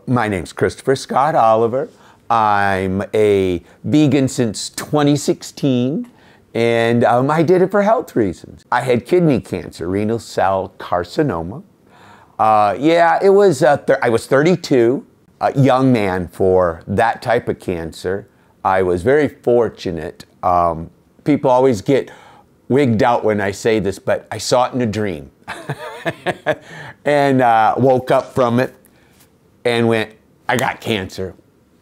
My name's Christopher Scott Oliver. I'm a vegan since 2016, and I did it for health reasons. I had kidney cancer, renal cell carcinoma. I was 32, a young man for that type of cancer. I was very fortunate. People always get wigged out when I say this, but I saw it in a dream. And woke up from it and went, I got cancer.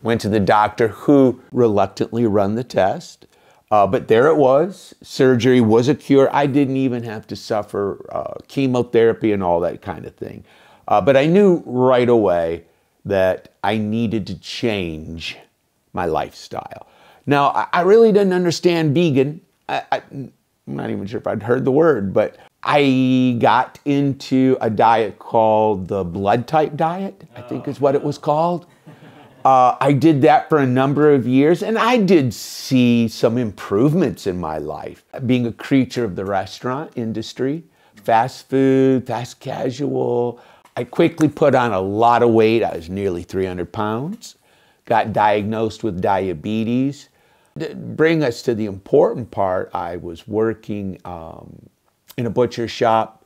Went to the doctor, who reluctantly run the test. But there it was. Surgery was a cure. I didn't even have to suffer chemotherapy and all that kind of thing. But I knew right away that I needed to change my lifestyle. Now, I really didn't understand vegan. I'm not even sure if I'd heard the word, but I got into a diet called the blood type diet, I think is what it was called. I did that for a number of years, and I did see some improvements in my life. Being a creature of the restaurant industry, fast food, fast casual, I quickly put on a lot of weight. I was nearly 300 pounds, got diagnosed with diabetes. To bring us to the important part, I was working in a butcher shop,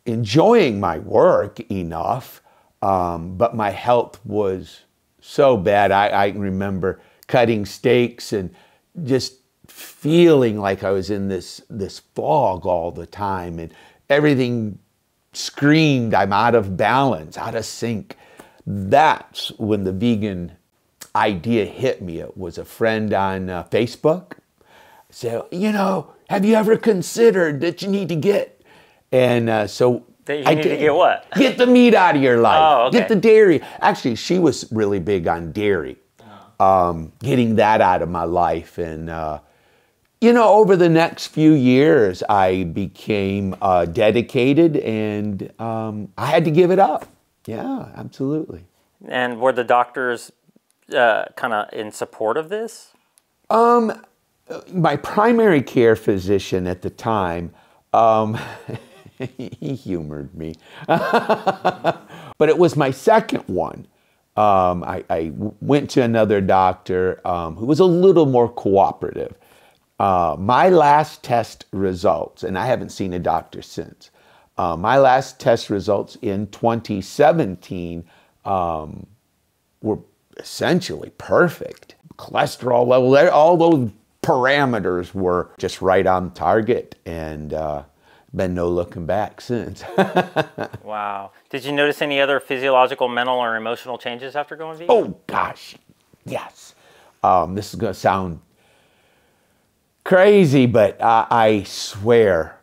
enjoying my work enough, but my health was so bad. I remember cutting steaks and just feeling like I was in this fog all the time, and everything screamed, I'm out of balance, out of sync. That's when the vegan idea hit me. It was a friend on Facebook. Said, you know, have you ever considered that you need to get? And so that you need to get what? Get the meat out of your life. Oh, okay. Get the dairy. Actually, she was really big on dairy. Getting that out of my life. And, you know, over the next few years, I became dedicated, and I had to give it up. Yeah, absolutely. And were the doctors kind of in support of this? My primary care physician at the time, he humored me. But it was my second one. I went to another doctor who was a little more cooperative. My last test results, and I haven't seen a doctor since, my last test results in 2017 were essentially perfect. Cholesterol level, all those parameters were just right on target, and been no looking back since. Wow. Did you notice any other physiological, mental, or emotional changes after going vegan? Oh gosh, yes. This is gonna sound crazy, but I swear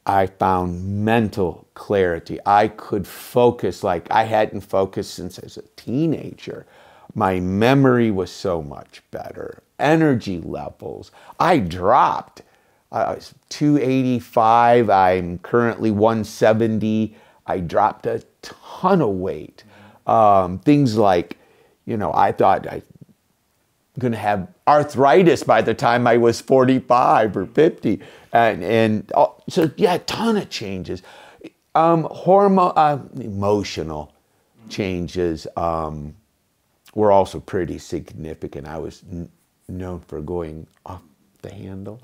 I found mental clarity. I could focus like I hadn't focused since I was a teenager. My memory was so much better. Energy levels. I dropped. I was 285. I'm currently 170. I dropped a ton of weight. Things like, you know, I thought I was going to have arthritis by the time I was 45 or 50. So, yeah, a ton of changes. Emotional changes were also pretty significant. I was known for going off the handle.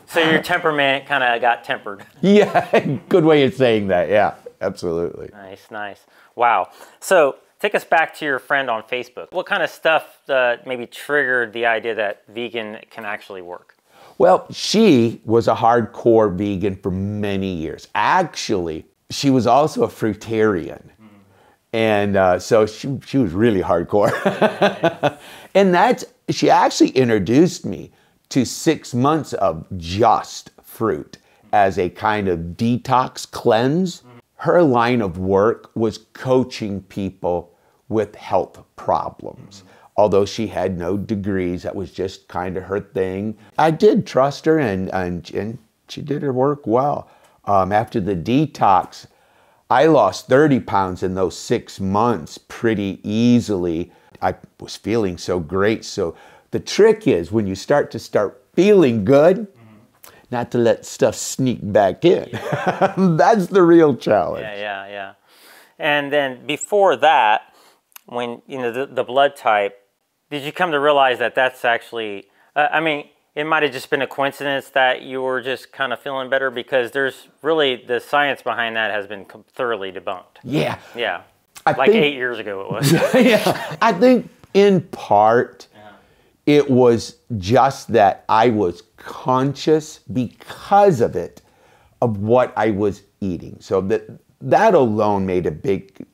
So your temperament kind of got tempered. Yeah, good way of saying that. Yeah, absolutely. Nice, nice. Wow. So take us back to your friend on Facebook. What kind of stuff maybe triggered the idea that vegan can actually work? Well, she was a hardcore vegan for many years. Actually, she was also a fruitarian. And so she was really hardcore. And she actually introduced me to 6 months of just fruit as a kind of detox cleanse. Her line of work was coaching people with health problems. Although she had no degrees, that was just kind of her thing. I did trust her, and she did her work well. After the detox, I lost 30 pounds in those 6 months pretty easily. I was feeling so great. So the trick is when you start feeling good, not to let stuff sneak back in. That's the real challenge. Yeah. And then before that, when, you know, the blood type, did you come to realize that that's actually, I mean, it might have just been a coincidence that you were just kind of feeling better, because there's really, the science behind that has been thoroughly debunked. Yeah. Yeah. I like think, 8 years ago it was. Yeah. I think in part, it was just that I was conscious because of it, of what I was eating. So that alone made a big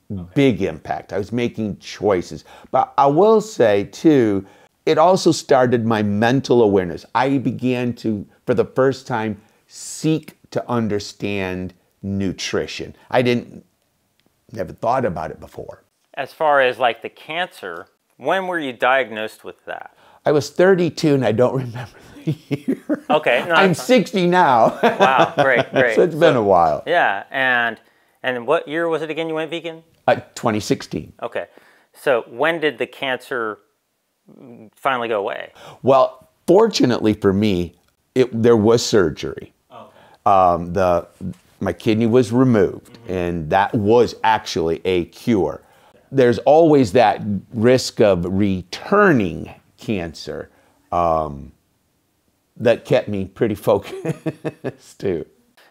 impact. I was making choices. But I will say too, it also started my mental awareness. I began to, for the first time, seek to understand nutrition. I never thought about it before. As far as like the cancer, when were you diagnosed with that? I was 32 and I don't remember the year. Okay. No, I'm 60 now. Wow, great. So it's been a while. Yeah, and what year was it again you went vegan? 2016. Okay. So when did the cancer finally go away? Well, fortunately for me, there was surgery. Okay. My kidney was removed, and that was actually a cure. There's always that risk of returning cancer that kept me pretty focused too.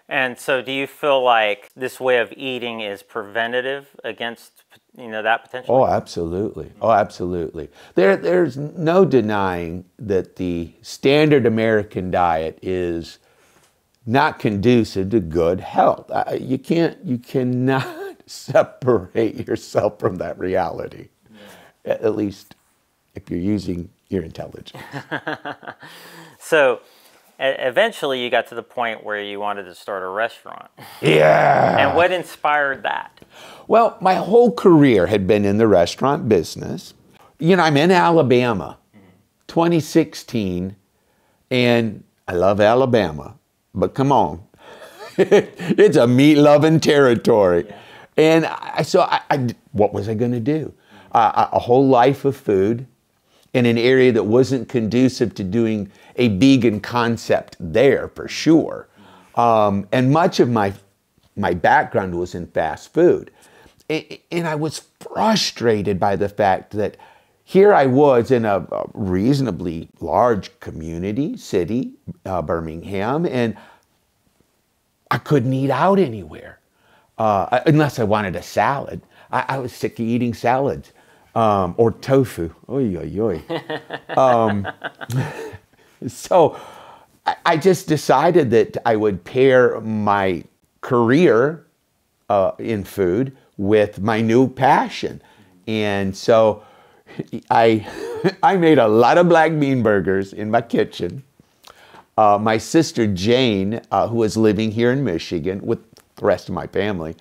And so do you feel like this way of eating is preventative against, you know, that potential? Oh, absolutely. Oh, absolutely. There's no denying that the standard American diet is not conducive to good health. You cannot separate yourself from that reality, at least if you're using your intelligence. So eventually you got to the point where you wanted to start a restaurant. Yeah. And what inspired that? Well, my whole career had been in the restaurant business. You know, I'm in Alabama, 2016, and I love Alabama, but come on, it's a meat-loving territory. Yeah. And so what was I going to do? A whole life of food in an area that wasn't conducive to doing a vegan concept there, for sure. And much of my background was in fast food. And I was frustrated by the fact that here I was in a reasonably large community, city, Birmingham, and I couldn't eat out anywhere unless I wanted a salad. I was sick of eating salads or tofu. Oy, oy, oy. So I just decided that I would pair my career in food with my new passion. And so I made a lot of black bean burgers in my kitchen. My sister Jane, who was living here in Michigan with the rest of my family,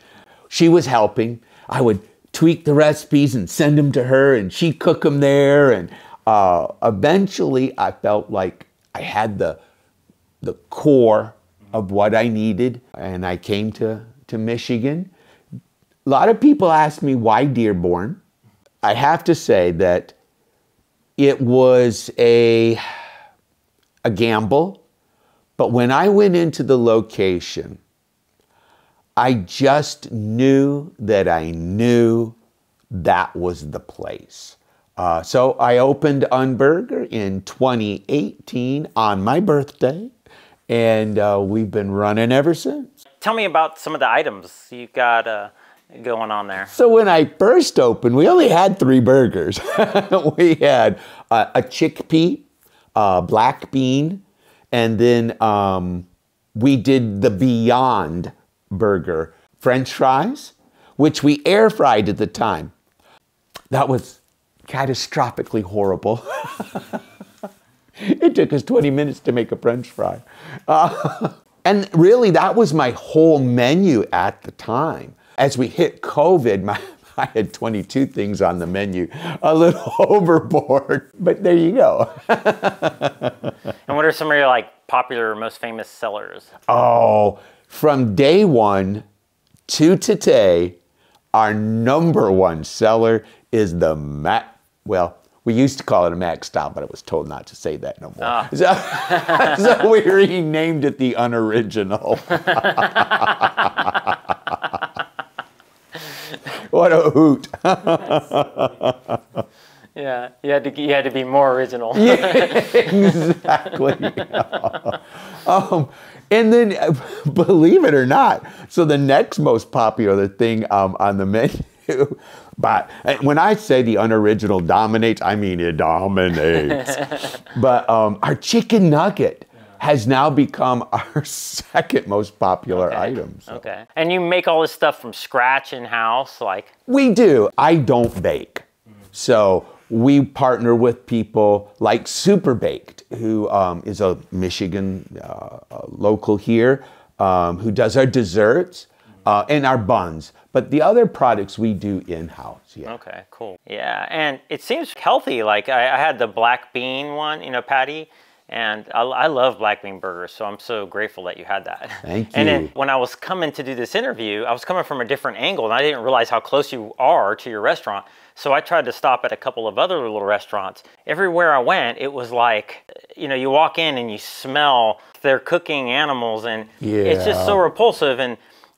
she was helping. I would tweak the recipes and send them to her, and she'd cook them there. And eventually I felt like I had the core of what I needed, and I came to Michigan. A lot of people ask me why Dearborn. I have to say that it was a gamble, but when I went into the location, I just knew that I knew that was the place. So I opened Unburger in 2018 on my birthday, and we've been running ever since. Tell me about some of the items you got going on there. So when I first opened, we only had 3 burgers. We had a chickpea, black bean, and then we did the Beyond Burger French fries, which we air fried at the time. That was catastrophically horrible. It took us 20 minutes to make a French fry. And really, that was my whole menu at the time. As we hit COVID, I had 22 things on the menu, a little overboard, but there you go. And what are some of your like popular, most famous sellers? Oh, from day one to today, our #1 seller is the Mac. Well, we used to call it a Mac style, but I was told not to say that no more. So we renamed it the Unoriginal. What a hoot. Yeah, you had to be more original. Yeah, exactly. And then, believe it or not, so the next most popular thing on the menu, but when I say the unoriginal dominates, I mean it dominates. But our chicken nugget has now become our second most popular item. So. Okay. And you make all this stuff from scratch in-house, like? We do. I don't bake. So we partner with people like Super Baked, who is a Michigan local here, who does our desserts and our buns. But the other products we do in-house. Yeah. Okay, cool. Yeah, and it seems healthy. Like I had the black bean one, patty. And I love black bean burgers, so I'm so grateful that you had that. Thank you. And then when I was coming to do this interview, I was coming from a different angle, and I didn't realize how close you are to your restaurant. So I tried to stop at a couple of other little restaurants. Everywhere I went, it was like, you walk in and you smell they're cooking animals, and it's just so repulsive.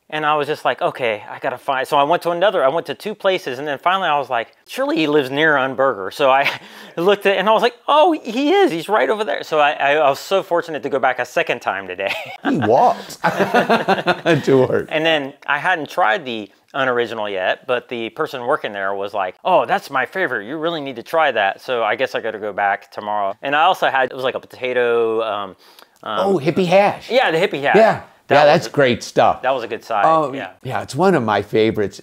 And I was just like, okay, I gotta find. So I went to 2 places, and then finally I was like, surely he lives near Unburger. So I looked at, and I was like, oh, he's right over there. So I was so fortunate to go back a second time today. He walked to work. And then I hadn't tried the unoriginal yet, but the person working there was like, oh, that's my favorite. You really need to try that. So I guess I gotta go back tomorrow. And I also had, it was like a potato. Hippie hash. Yeah, the hippie hash. Yeah. That's great stuff. That was a good side. Yeah, it's one of my favorites.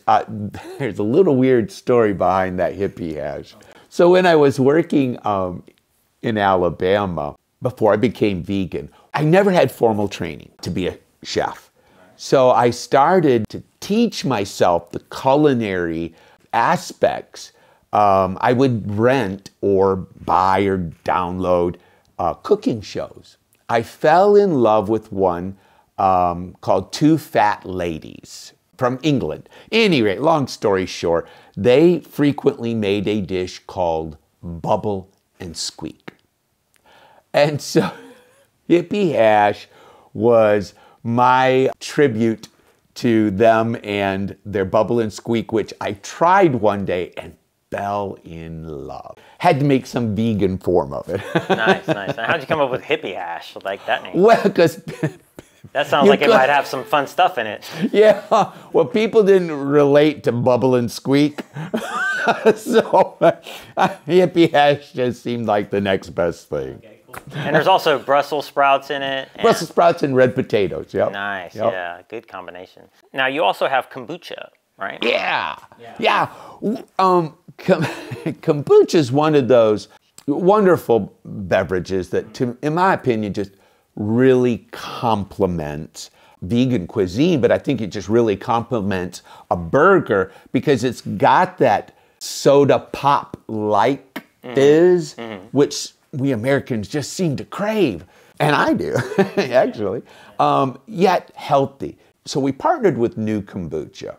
There's a little weird story behind that hippie hash. So when I was working in Alabama, before I became vegan, I never had formal training to be a chef. So I started to teach myself the culinary aspects. I would rent or buy or download cooking shows. I fell in love with one called Two Fat Ladies from England. Anyway, long story short, they frequently made a dish called Bubble and Squeak. And so hippie hash was my tribute to them and their Bubble and Squeak, which I tried one day and fell in love. Had to make some vegan form of it. Nice. Now, how'd you come up with hippie hash, like that name? Well, because that sounds like it might have some fun stuff in it. Yeah, well, people didn't relate to Bubble and Squeak. So hippie hash just seemed like the next best thing. Okay, cool. And there's also Brussels sprouts in it. Brussels sprouts and red potatoes, yep. Nice, yep. Yeah, good combination. Now, you also have kombucha, right? Yeah. Kombucha is one of those wonderful beverages that, in my opinion, just really complements vegan cuisine, but I think it just really complements a burger because it's got that soda pop-like fizz, which we Americans just seem to crave. And I do, actually, yet healthy. So we partnered with New Kombucha.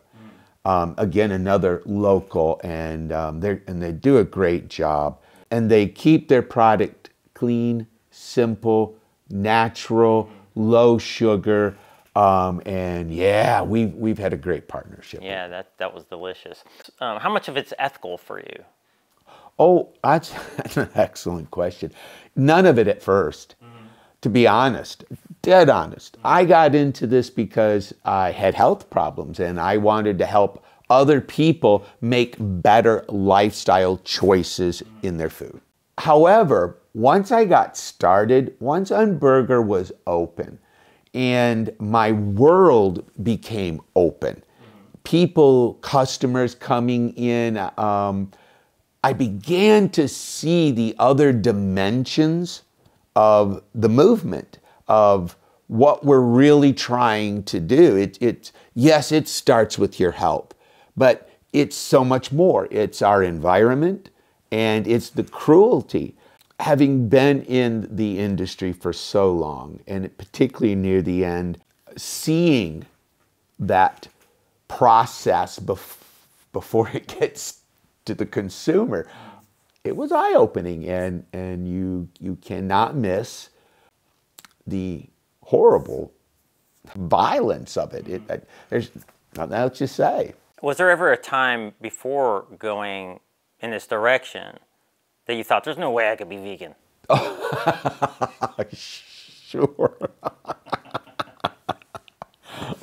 Again, another local, and they do a great job. And they keep their product clean, simple, natural, low sugar, and yeah, we've had a great partnership. Yeah, that was delicious. How much of it's ethical for you? Oh, that's an excellent question. None of it at first, to be honest, dead honest. I got into this because I had health problems and I wanted to help other people make better lifestyle choices in their food. However, once I got started, once Unburger was open and my world became open, people, customers coming in, I began to see the other dimensions of the movement, of what we're really trying to do. Yes, it starts with your health, but it's so much more. It's our environment and it's the cruelty. Having been in the industry for so long, and particularly near the end, seeing that process before it gets to the consumer, it was eye-opening, and you cannot miss the horrible violence of it. There's nothing else to say. Was there ever a time before going in this direction that you thought, there's no way I could be vegan? Sure.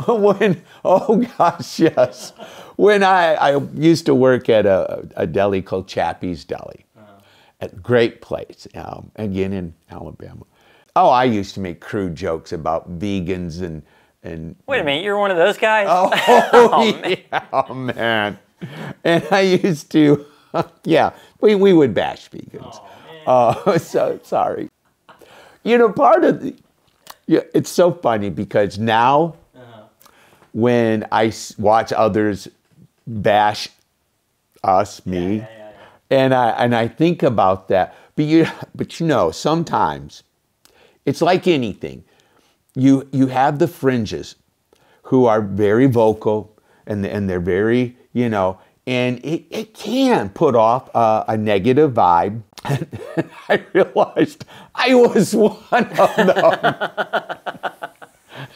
Oh gosh, yes. When I used to work at a deli called Chappie's Deli, a great place, again in Alabama. Oh, I used to make crude jokes about vegans and Wait a minute, you're one of those guys? Oh, man. Yeah, oh man. And I used to, yeah, we would bash vegans. So sorry. You know, part of the, yeah, it's so funny because now when I watch others bash us, me, and I think about that, but you know, sometimes it's like anything. You have the fringes who are very vocal and they're very, you know, and it can put off a negative vibe. And I realized I was one of them.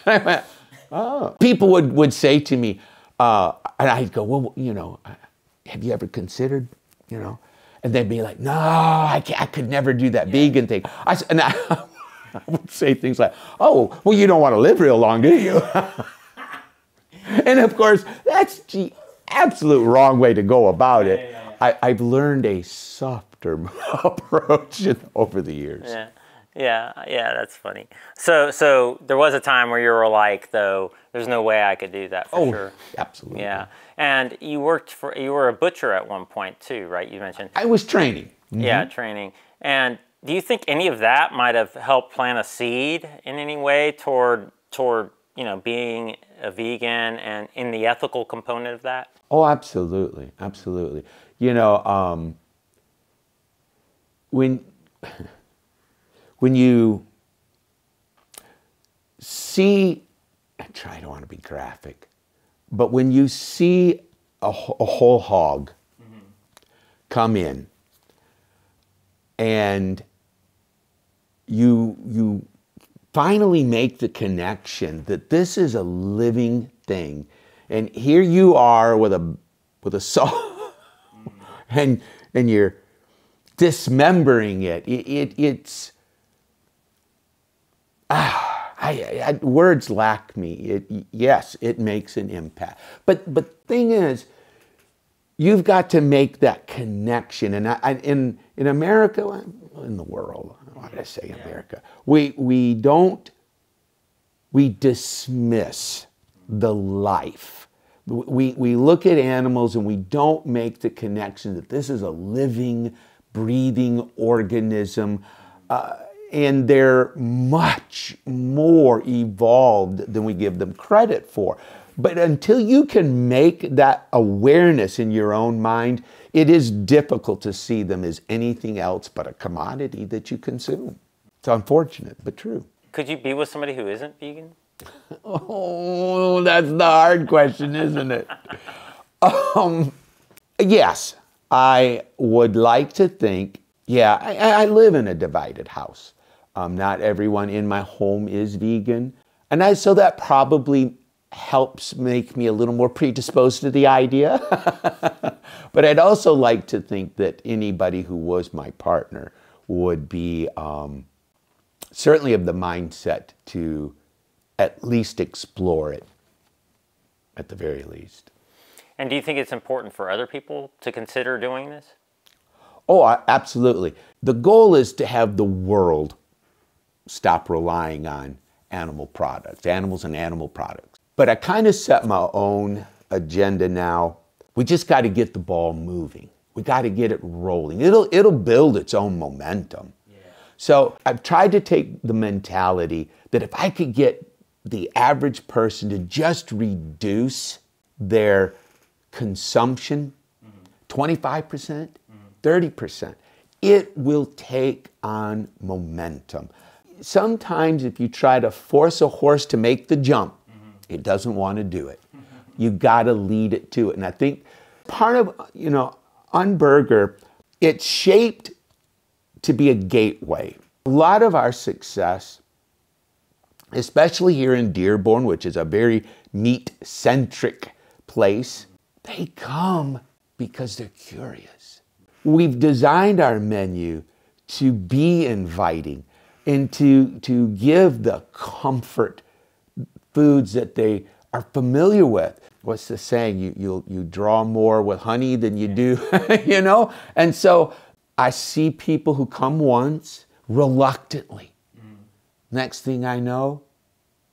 I went, oh. People would say to me, and I'd go, well, you know, have you ever considered, you know? And they'd be like, no, I could never do that vegan thing. I would say things like, oh, well, you don't want to live real long, do you? And of course, that's the absolute wrong way to go about it. I've learned a softer approach over the years. Yeah, that's funny. So there was a time where you were like, though, there's no way I could do that for sure. Absolutely. Yeah, and you were a butcher at one point too, right? You mentioned. I was training. Mm-hmm. Yeah, training. And do you think any of that might have helped plant a seed in any way toward you know, being a vegan and in the ethical component of that? Oh, absolutely, absolutely. You know, when you see, I don't want to be graphic, but when you see a whole hog come in and you finally make the connection that this is a living thing, and here you are with a saw, and you're dismembering it. It's words lack me. Yes, it makes an impact. But thing is, you've got to make that connection. And in America, in the world, why did I say America? We dismiss the life. We look at animals and we don't make the connection that this is a living, breathing organism. And they're much more evolved than we give them credit for. But until you can make that awareness in your own mind, it is difficult to see them as anything else but a commodity that you consume. It's unfortunate, but true. Could you be with somebody who isn't vegan? Oh, that's the hard question, isn't it? Yes, I would like to think, yeah, I live in a divided house. Not everyone in my home is vegan. And so that probably helps make me a little more predisposed to the idea. But I'd also like to think that anybody who was my partner would be certainly of the mindset to at least explore it, at the very least. And do you think it's important for other people to consider doing this? Oh, absolutely. The goal is to have the world stop relying on animal products, animals and animal products. But I kind of set my own agenda now. We just got to get the ball moving. We got to get it rolling. It'll build its own momentum. Yeah. So I've tried to take the mentality that if I could get the average person to just reduce their consumption, 25%, 30%, it will take on momentum. Sometimes if you try to force a horse to make the jump, it doesn't want to do it. You got to lead it to it. And I think part of, Unburger, it's shaped to be a gateway. A lot of our success, especially here in Dearborn, which is a very meat-centric place, They come because they're curious. We've designed our menu to be inviting and to give the comfort foods that they are familiar with. What's the saying? You draw more with honey than you do, you know? And so I see people who come once reluctantly. Next thing I know,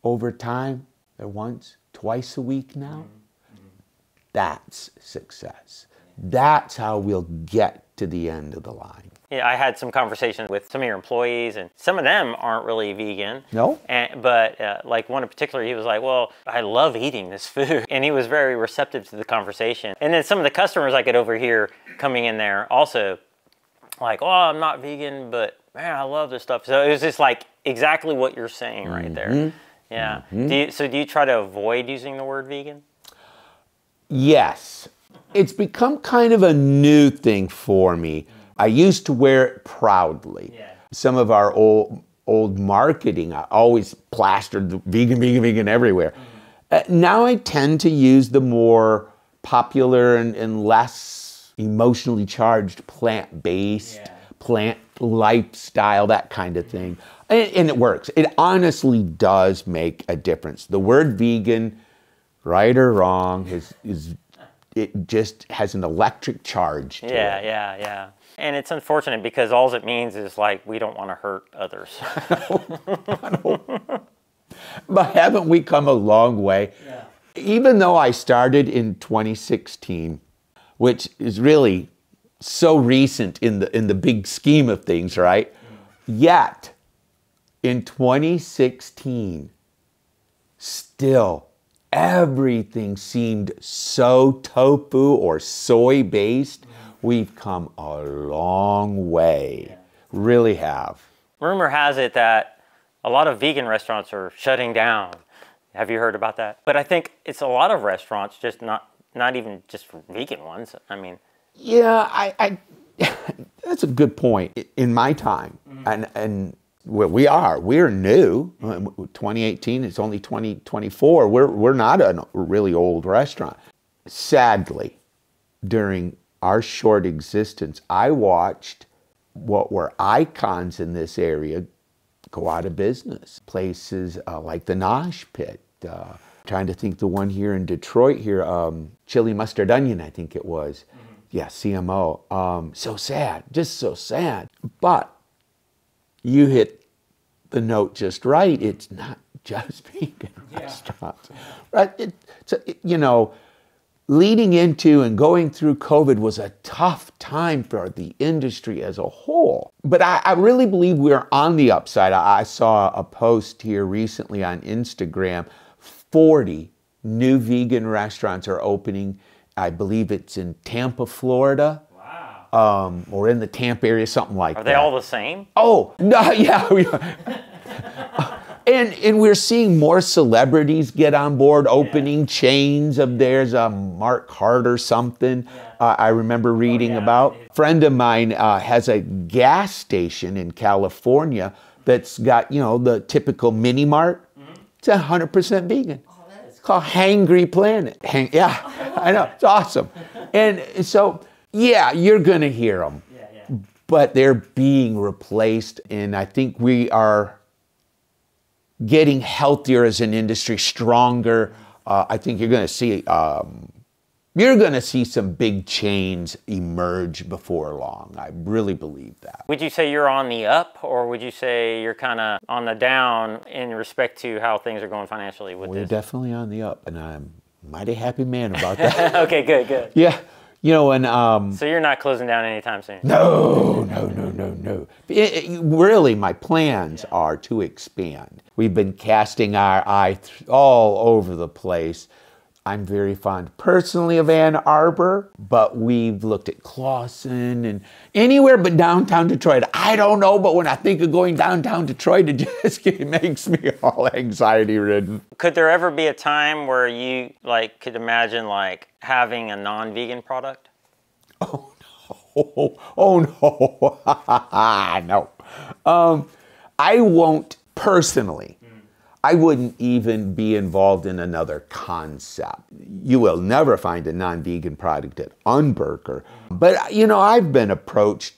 over time, they're once, twice a week now. That's success. That's how we'll get to the end of the line. Yeah, I had some conversations with some of your employees, and some of them aren't really vegan. No? But like one in particular, he was like, well, I love eating this food. And he was very receptive to the conversation. And then some of the customers I could overhear coming in there also like, oh, I'm not vegan, but man, I love this stuff. So it was just like exactly what you're saying right there. Yeah. Do you try to avoid using the word vegan? Yes. It's become kind of a new thing for me. I used to wear it proudly. Yeah. Some of our old marketing, I always plastered the vegan, vegan, vegan everywhere. Now I tend to use the more popular and less emotionally charged plant-based, plant lifestyle, that kind of thing. And it works. It honestly does make a difference. The word vegan, right or wrong, it just has an electric charge to it. Yeah. And it's unfortunate because all it means is like we don't want to hurt others. No. But haven't we come a long way? Yeah. Even though I started in 2016, which is really so recent in the big scheme of things, right? Yet, in 2016, still, everything seemed so tofu or soy-based. We've come a long way. Really have. Rumor has it that a lot of vegan restaurants are shutting down. Have you heard about that? But I think it's a lot of restaurants, just not even just vegan ones. I mean. Yeah, I that's a good point. In my time, and we're new. 2018, it's only 2024. We're not a really old restaurant. Sadly, during our short existence, I watched what were icons in this area go out of business. Places like the Nosh Pit. Trying to think the one here in Detroit here, Chili Mustard Onion, I think it was. Yeah, CMO. So sad, just so sad. But you hit the note just right. It's not just vegan restaurants, right? You know, leading into and going through COVID was a tough time for the industry as a whole. But I really believe we're on the upside. I saw a post here recently on Instagram. 40 new vegan restaurants are opening. I believe it's in Tampa, Florida. Wow. Or in the Tampa area, something like that. Are they all the same? Oh, no, yeah. And we're seeing more celebrities get on board, opening chains of theirs. Mark Hart or something, I remember reading about. A friend of mine has a gas station in California that's got, you know, the typical mini mart. It's 100% vegan. Oh, that is called Hangry Planet. Yeah, I know. It's awesome. And so, yeah, you're going to hear them. But they're being replaced. And I think we are getting healthier as an industry, stronger. I think you're going to see some big chains emerge before long. I really believe that. Would you say you're on the up, or would you say you're kind of on the down in respect to how things are going financially with this? We're definitely on the up, and I'm a mighty happy man about that. Okay, good. Yeah. You know, and so you're not closing down anytime soon? No. Really, my plans are to expand. We've been casting our eye all over the place. I'm very fond personally of Ann Arbor, but we've looked at Clawson and anywhere but downtown Detroit. I don't know, but when I think of going downtown Detroit, it makes me all anxiety-ridden. Could there ever be a time where you could imagine having a non-vegan product? Oh no, no. I won't personally. I wouldn't even be involved in another concept. You will never find a non-vegan product at Unburger. But, you know, I've been approached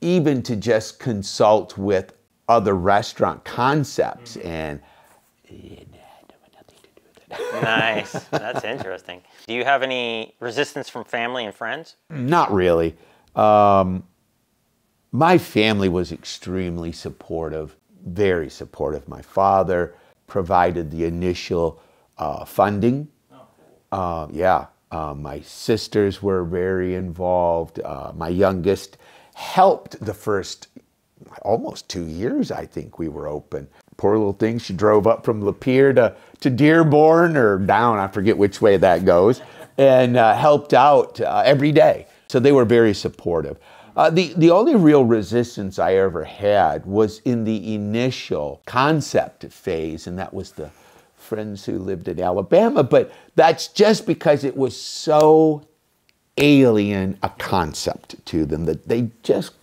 even to just consult with other restaurant concepts, and nothing to do with it. Nice. That's interesting. Do you have any resistance from family and friends? Not really. My family was extremely supportive, very supportive. My father provided the initial funding. My sisters were very involved. My youngest helped the first almost 2 years, I think we were open. Poor little thing, she drove up from Lapeer to Dearborn or down, I forget which way that goes, and helped out every day. So they were very supportive. The only real resistance I ever had was in the initial concept phase, and that was the friends who lived in Alabama, but that's just because it was so alien a concept to them that they just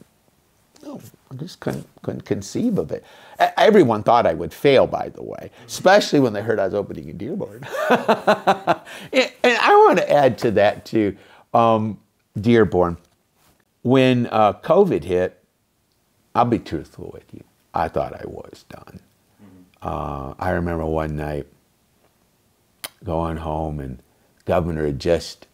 couldn't conceive of it. Everyone thought I would fail, by the way, especially when they heard I was opening in Dearborn. And I want to add to that too, Dearborn. When COVID hit, I'll be truthful with you, I thought I was done. I remember one night going home and the governor had just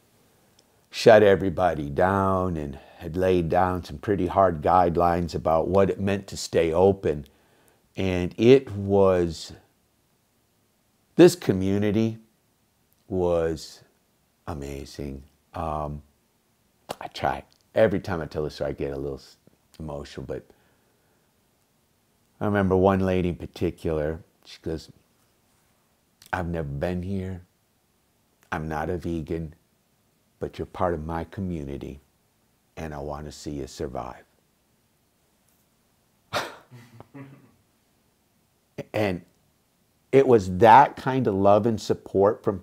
shut everybody down and had laid down some pretty hard guidelines about what it meant to stay open. And it was, this community was amazing. I try. Every time I tell the story, I get a little emotional, but I remember one lady in particular, she goes, I've never been here. I'm not a vegan, but you're part of my community, and I want to see you survive. And it was that kind of love and support from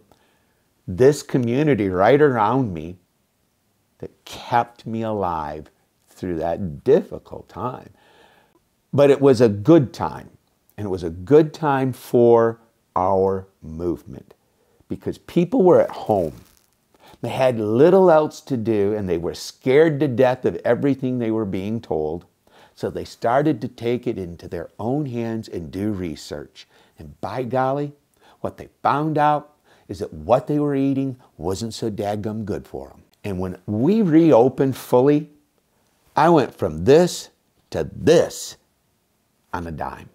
this community right around me that kept me alive through that difficult time. But it was a good time, and it was a good time for our movement because people were at home. They had little else to do, and they were scared to death of everything they were being told. So they started to take it into their own hands and do research. And by golly, what they found out is that what they were eating wasn't so dadgum good for them. And when we reopened fully, I went from this to this on a dime.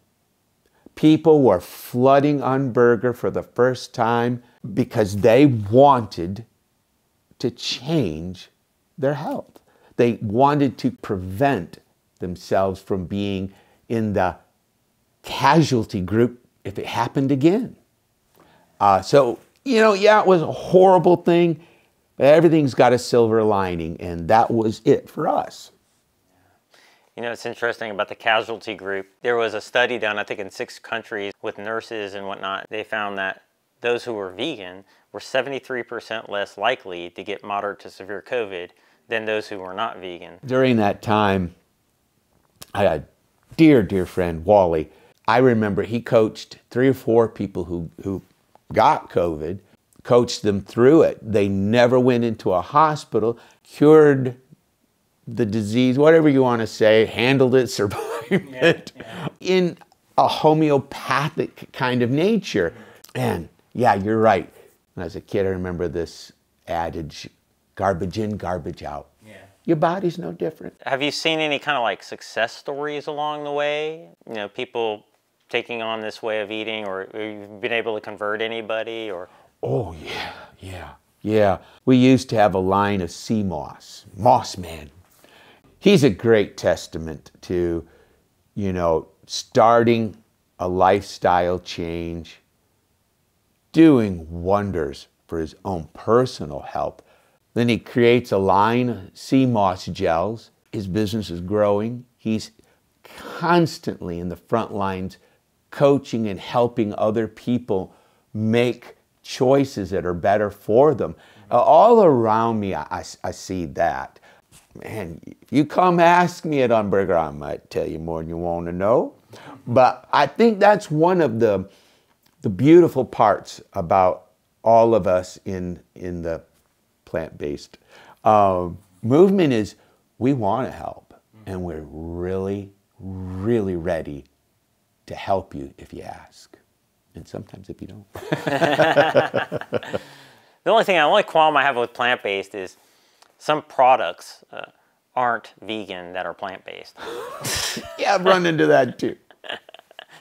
People were flooding Unburger for the first time because they wanted to change their health. They wanted to prevent themselves from being in the casualty group if it happened again. So, you know, yeah, it was a horrible thing. Everything's got a silver lining, and that was it for us. You know, it's interesting about the casualty group. There was a study done, I think, in 6 countries with nurses and whatnot. They found that those who were vegan were 73% less likely to get moderate to severe COVID than those who were not vegan. During that time, I had a dear, dear friend, Wally. I remember he coached 3 or 4 people who got COVID, coached them through it. They never went into a hospital, cured the disease, whatever you want to say, handled it, survived it in a homeopathic kind of nature. And yeah, you're right. When I was a kid, I remember this adage, garbage in, garbage out. Your body's no different. Have you seen any kind of like success stories along the way? You know, people taking on this way of eating, or you've been able to convert anybody, or? Oh, yeah. We used to have a line of sea moss, Moss Man. He's a great testament to, you know, starting a lifestyle change, doing wonders for his own personal health. Then he creates a line of sea moss gels. His business is growing. He's constantly in the front lines coaching and helping other people make choices that are better for them. All around me, I see that. Man, if you come ask me at Unburger, I might tell you more than you want to know. But I think that's one of the the beautiful parts about all of us in the plant-based movement is we want to help, and we're really, really ready to help you if you ask, and sometimes if you don't. The only qualm I have with plant-based is some products aren't vegan that are plant-based. Yeah, I've run into that too.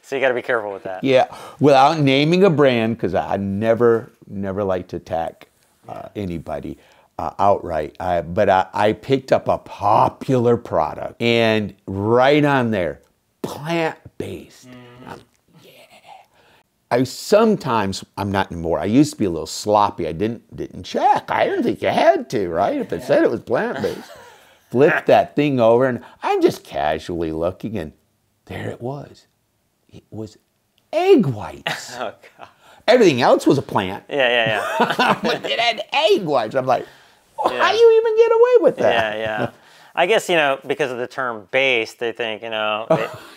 So you got to be careful with that. Yeah, without naming a brand, because I never like to attack anybody outright. But I picked up a popular product, and right on there, plant-based. I'm not anymore. I used to be a little sloppy. I didn't check. I didn't think you had to, right? If it said it was plant-based. Flipped that thing over, and I'm just casually looking, and there it was. It was egg whites. Oh, God. Everything else was a plant. Yeah. But it had egg whites. I'm like, well, how do you even get away with that? Yeah. I guess, because of the term based, they think,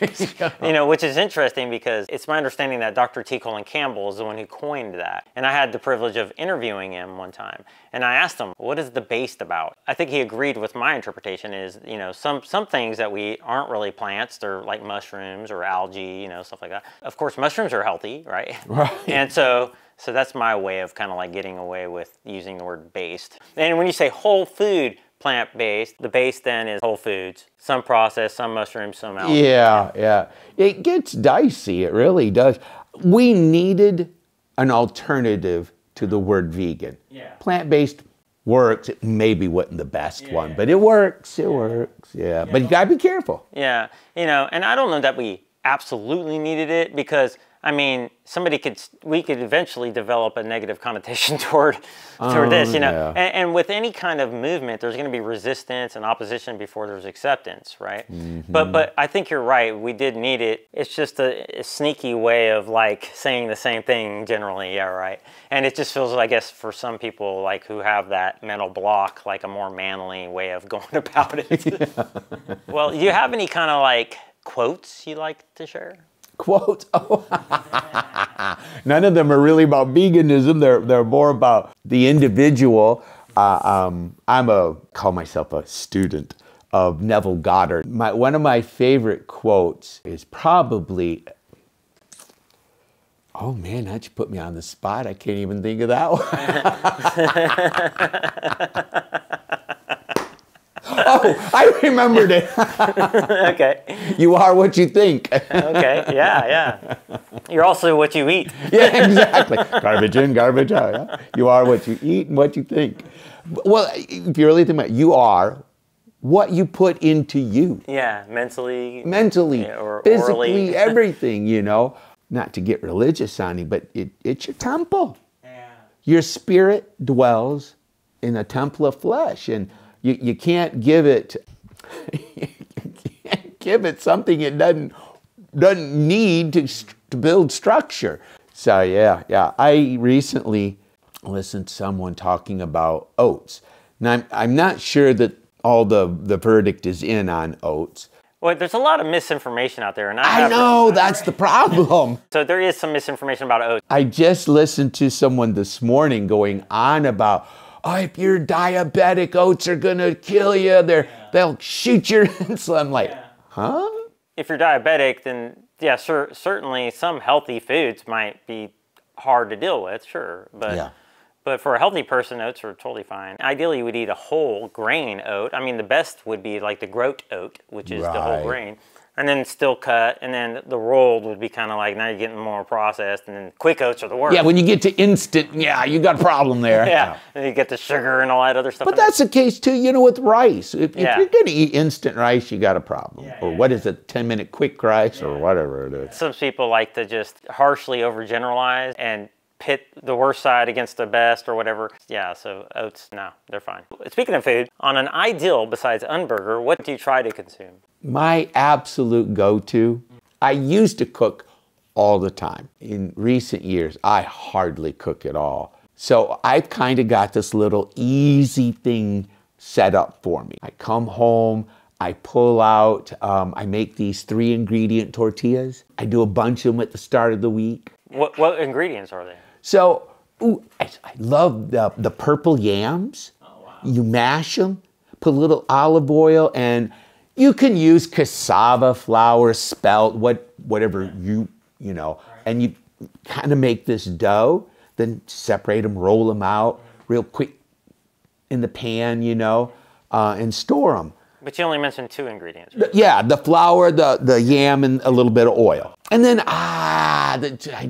which is interesting because it's my understanding that Dr. T. Colin Campbell is the one who coined that. And I had the privilege of interviewing him one time. And I asked him, what is the based about? I think he agreed with my interpretation is, some things that we aren't really plants, they're like mushrooms or algae, stuff like that. Of course, mushrooms are healthy, right? Right. And so that's my way of kind of like getting away with using the word based. And when you say whole food, plant-based, the base then is whole foods, some processed, some mushrooms, some algae. Yeah. It gets dicey, it really does. We needed an alternative to the word vegan. Yeah. Plant-based works. It maybe wasn't the best one, but it works. It works. Yeah. But you gotta be careful. Yeah. And I don't know that we absolutely needed it because we could eventually develop a negative connotation toward this, Yeah. And with any kind of movement, there's going to be resistance and opposition before there's acceptance, right? But I think you're right. We did need it. It's just a sneaky way of like saying the same thing generally, yeah, right? And it just feels, I guess, for some people like who have that mental block, like a more manly way of going about it. Well, do you have any kind of like quotes you'd like to share? Quotes. Oh. None of them are really about veganism. They're more about the individual. Call myself a student of Neville Goddard. One of my favorite quotes is probably, oh man, how'd you put me on the spot? I can't even think of that one. Oh, I remembered it. Okay. You are what you think. Okay, yeah. You're also what you eat. Yeah, exactly. Garbage in, garbage out. Yeah? You are what you eat and what you think. Well, if you really think about it, you are what you put into you. Yeah, mentally. Yeah, or physically, orally. everything, Not to get religious on you, but it's your temple. Yeah. Your spirit dwells in a temple of flesh, and you can't give it something it doesn't need to build structure. So yeah. I recently listened to someone talking about oats. Now I'm not sure that all the verdict is in on oats. Well, there's a lot of misinformation out there, and I know that's the problem. So there is some misinformation about oats. I just listened to someone this morning going on about, oh, if you're diabetic, oats are gonna kill you. They'll shoot your insulin. I'm like, huh? If you're diabetic, then yeah, certainly some healthy foods might be hard to deal with, sure. But for a healthy person, oats are totally fine. Ideally, you would eat a whole grain oat. I mean, the best would be like the groat oat, which is the whole grain. And then still cut, and then the rolled would be kind of like, now you're getting more processed, and then quick oats are the worst. Yeah, when you get to instant, you got a problem there. Yeah, and you get the sugar and all that other stuff. But that's the case too, with rice. If you're going to eat instant rice, you got a problem. What is it, 10-minute quick rice or whatever it is. Some people like to just harshly overgeneralize and pit the worst side against the best or whatever. Yeah, so oats, no, they're fine. Speaking of food, on an ideal besides Unburger, what do you try to consume? My absolute go-to, I used to cook all the time. In recent years, I hardly cook at all. So I've kind of got this little easy thing set up for me. I come home, I pull out, I make these 3-ingredient tortillas. I do a bunch of them at the start of the week. What ingredients are they? So, ooh, I love the purple yams. Oh, wow. You mash them, put a little olive oil, and you can use cassava flour, spelt, whatever you know, and you kind of make this dough, then separate them, roll them out real quick in the pan, you know, and store them. But you only mentioned 2 ingredients, right? Yeah, the flour, the yam, and a little bit of oil. And then, I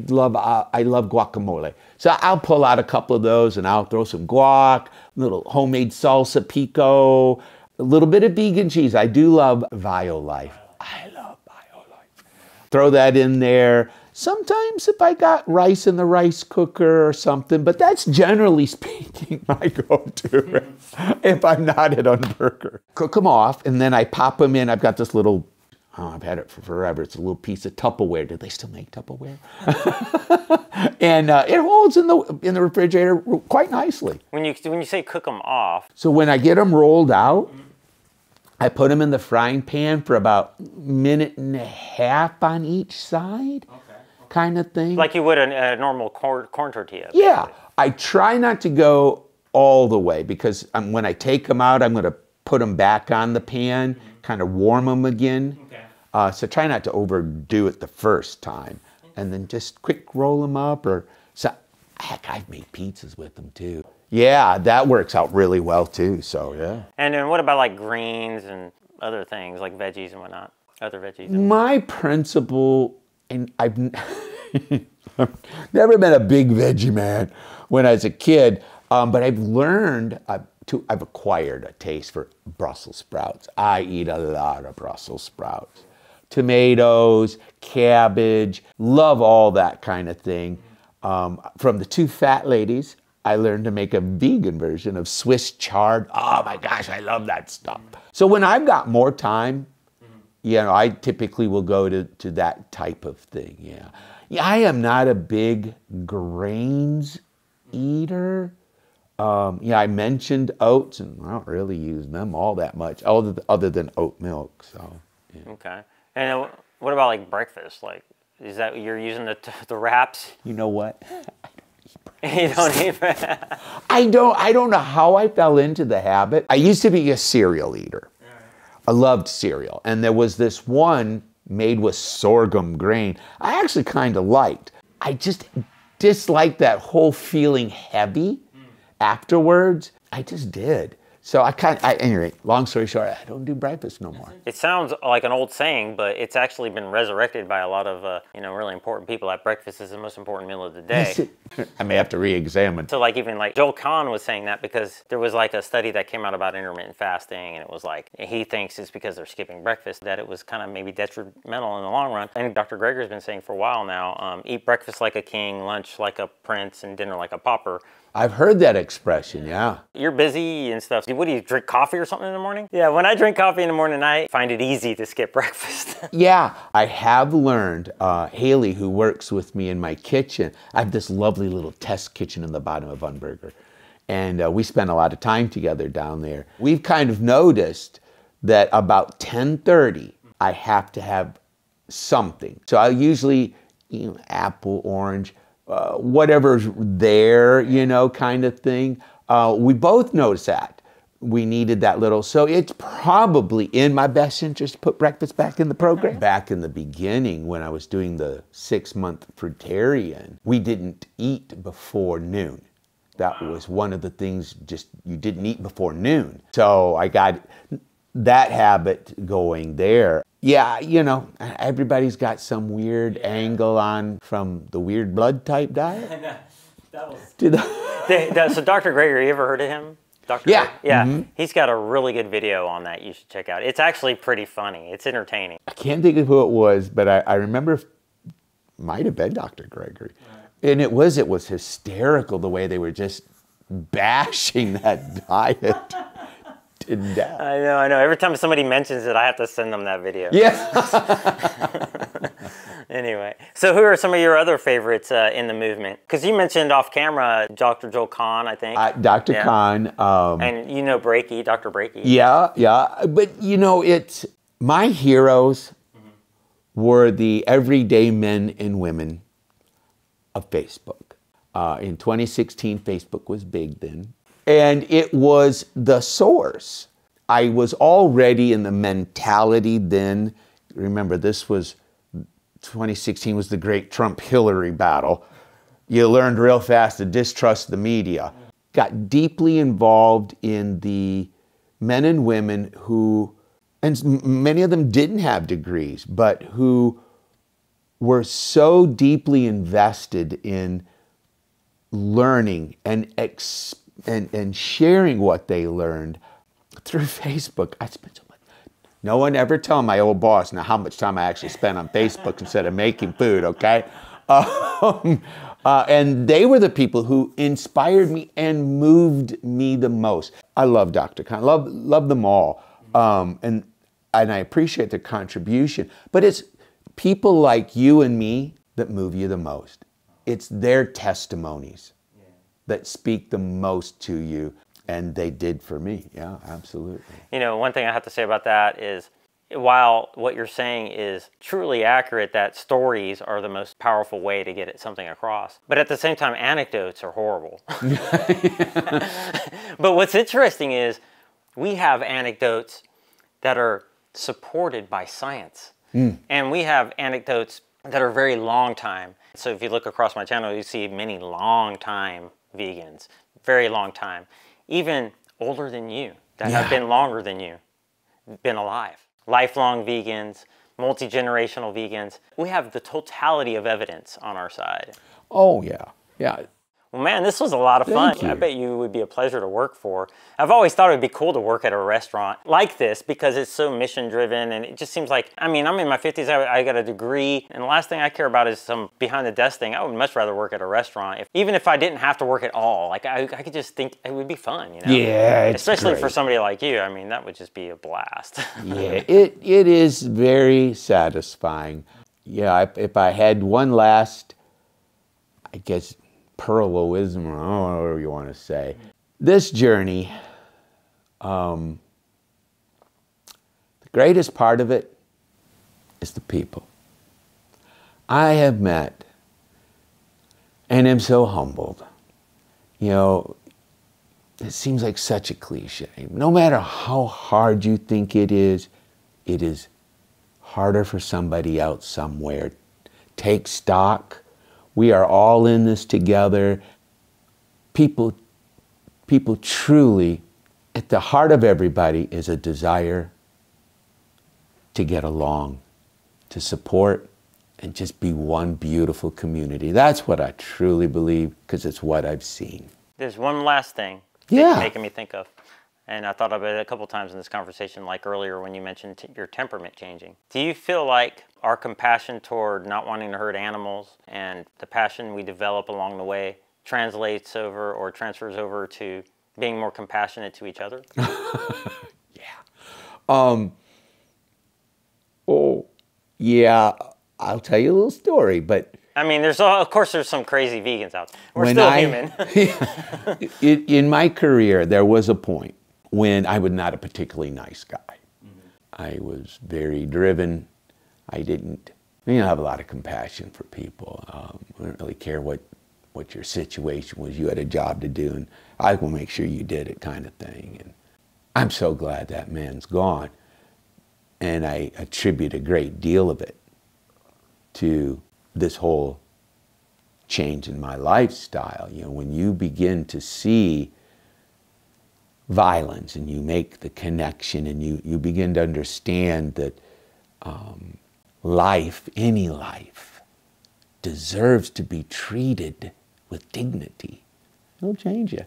love guacamole. So I'll pull out a couple of those and I'll throw some guac, little homemade salsa pico, a little bit of vegan cheese. I do love VeganLinked. I love VeganLinked. Throw that in there. Sometimes if I got rice in the rice cooker or something, but that's generally speaking my go-to if I'm not at Unburger. Cook them off, and then I pop them in. I've got this little, I've had it for forever. It's a little piece of Tupperware. Do they still make Tupperware? And it holds in the refrigerator quite nicely. When you say cook them off. So when I get them rolled out, I put them in the frying pan for about 1.5 minutes on each side. Kind of thing. Like you would a normal corn tortilla. Basically. Yeah, I try not to go all the way because when I take them out, I'm going to put them back on the pan, kind of warm them again. Okay. So try not to overdo it the first time, and then just quick roll them up. Or heck, I've made pizzas with them too. Yeah, that works out really well too. So yeah. And then what about like greens and other things like veggies and whatnot? Other veggies. My principle. And I've never been a big veggie man when I was a kid, but I've learned I've acquired a taste for Brussels sprouts. I eat a lot of Brussels sprouts. Tomatoes, cabbage, love all that kind of thing. From the 2 fat ladies, I learned to make a vegan version of Swiss chard. Oh my gosh, I love that stuff. So when I've got more time, you know, I typically will go to that type of thing, yeah. I am not a big grains eater. Yeah, I mentioned oats, and I don't really use them all that much, other than oat milk, so. Yeah. Okay. And what about like breakfast? Like, is that you're using the wraps? You know what? You don't eat breakfast? I don't know how I fell into the habit. I used to be a cereal eater. I loved cereal, and there was this one made with sorghum grain I actually kind of liked. I just disliked that whole feeling heavy afterwards. I just did. So anyway, long story short, I don't do breakfast no more. It sounds like an old saying, but it's actually been resurrected by a lot of, really important people that breakfast is the most important meal of the day. I may have to re-examine. So even Joel Kahn was saying that because there was like a study that came out about intermittent fasting, and it was like, he thinks it's because they're skipping breakfast, that it was kind of maybe detrimental in the long run. And Dr. Greger's been saying for a while now, eat breakfast like a king, lunch like a prince, and dinner like a pauper. I've heard that expression, yeah. You're busy and stuff. What do you drink coffee or something in the morning? Yeah, when I drink coffee in the morning, I find it easy to skip breakfast. Yeah, I have learned, Haley, who works with me in my kitchen, I have this lovely little test kitchen in the bottom of Unburger. And we spend a lot of time together down there. We've kind of noticed that about 10:30, I have to have something. So I'll usually, apple, orange, whatever's there, kind of thing. We both noticed that. We needed that little, so it's probably in my best interest to put breakfast back in the program. Back in the beginning, when I was doing the 6-month fruitarian, we didn't eat before noon. That was one of the things, you didn't eat before noon. So I got that habit going there. Yeah, everybody's got some weird angle on from the weird blood type diet. So Dr. Greger, you ever heard of him? Dr. Yeah. Greger? Yeah, He's got a really good video on that you should check out. It's actually pretty funny. It's entertaining. I can't think of who it was, but I remember might have been Dr. Greger. And it was hysterical the way they were just bashing that diet. To death. I know. Every time somebody mentions it, I have to send them that video. Yeah. Anyway, so who are some of your other favorites in the movement? Because you mentioned off camera Dr. Joel Kahn, I think. Dr. Kahn. And Brakey, Dr. Brakey. Yeah. But it's my heroes were the everyday men and women of Facebook. In 2016, Facebook was big then. And it was the source. I was already in the mentality then. Remember, 2016 was the great Trump-Hillary battle. You learned real fast to distrust the media. Got deeply involved in the men and women who, and many of them didn't have degrees, but who were so deeply invested in learning and sharing what they learned through Facebook. I spent so much. No one ever told my old boss now how much time I actually spent on Facebook instead of making food, okay? And they were the people who inspired me and moved me the most. I love Dr. Khan, love them all. And I appreciate their contribution. But it's people like you and me that move you the most. It's their testimonies that speak the most to you. And they did for me. Yeah, absolutely. You know, one thing I have to say about that is, while what you're saying is truly accurate, that stories are the most powerful way to get something across. But at the same time, anecdotes are horrible. But what's interesting is we have anecdotes that are supported by science. And we have anecdotes that are very long time. So if you look across my channel, you see many long time vegans, very long time, even older than you, that have been longer than you, been alive. Lifelong vegans, multi-generational vegans. We have the totality of evidence on our side. Oh, yeah. Yeah. Well, man, this was a lot of fun. Thank you. I bet you would be a pleasure to work for. I've always thought it would be cool to work at a restaurant like this because it's so mission-driven, and it just seems like, I mean, I'm in my 50s, I got a degree, and the last thing I care about is some behind-the-desk thing. I would much rather work at a restaurant, even if I didn't have to work at all. Like, I could just think it would be fun, you know? Yeah, it's especially great. For somebody like you. I mean, that would just be a blast. Yeah, it is very satisfying. Yeah, if I had one last, I guess, pearl of wisdom, or whatever you want to say. This journey, the greatest part of it is the people. I have met and am so humbled. You know, it seems like such a cliche. No matter how hard you think it is harder for somebody else somewhere. Take stock. We are all in this together. People truly, at the heart of everybody is a desire to get along, to support, and just be one beautiful community. That's what I truly believe, because it's what I've seen. There's one last thing that you're making me think of. And I thought of it a couple times in this conversation, like earlier when you mentioned your temperament changing. Do you feel like our compassion toward not wanting to hurt animals and the passion we develop along the way translates over or transfers over to being more compassionate to each other? Yeah, I'll tell you a little story, but I mean, of course there's some crazy vegans out there. We're still human. In my career, there was a point when I was not a particularly nice guy. I was very driven. I didn't have a lot of compassion for people. I didn't really care what your situation was. You had a job to do, and I will make sure you did it, kind of thing. And I'm so glad that man's gone. And I attribute a great deal of it to this whole change in my lifestyle. You know, when you begin to see violence and you make the connection and you begin to understand that life, any life, deserves to be treated with dignity, it'll change you.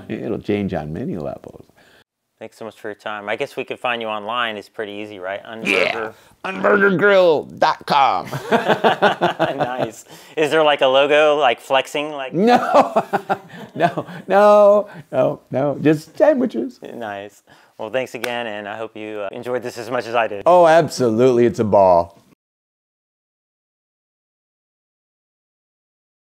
It'll change on many levels. Thanks so much for your time. I guess we could find you online. It's pretty easy, right? Unburger. Yeah, unburgergrill.com. Nice. Is there like a logo, like flexing? Like No, just sandwiches. Nice. Well, thanks again, and I hope you enjoyed this as much as I did. Oh, absolutely. It's a ball.